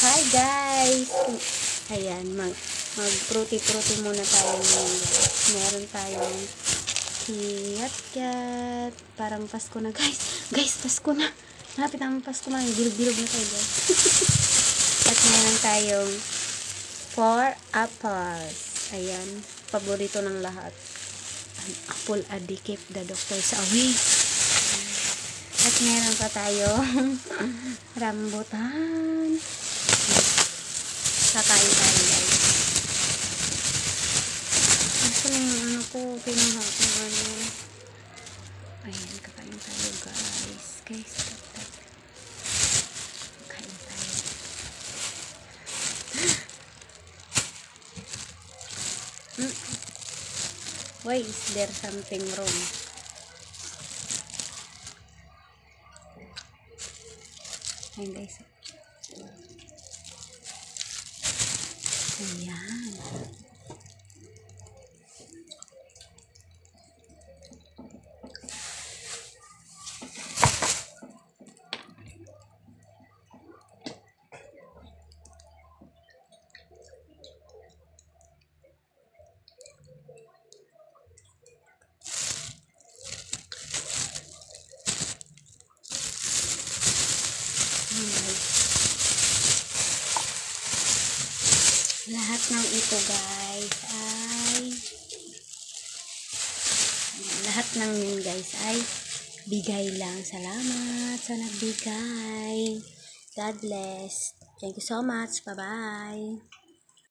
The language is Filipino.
Hi guys! Ayan, mag-fruity muna tayo ngayon guys. Meron tayong kiyat-kyat. Parang Pasko na guys. Guys, Pasko na. Malapit naman Pasko na. Bilog-bilog na tayo guys. At meron tayong 4 apples. Ayan, paborito ng lahat. An apple addi keep the doctors away. At meron pa tayong rambutan. Kakain tayo guys. Gusto na yung ano ko, kinuha ko ano. Ayan, kakain tayo guys. Guys, kakain tayo. Why is there something wrong? Ayan guys. Ayan. Lahat ng ito guys ay lahat ng yun guys ay bigay lang. Salamat sa nagbigay. God bless. Thank you so much. Bye bye.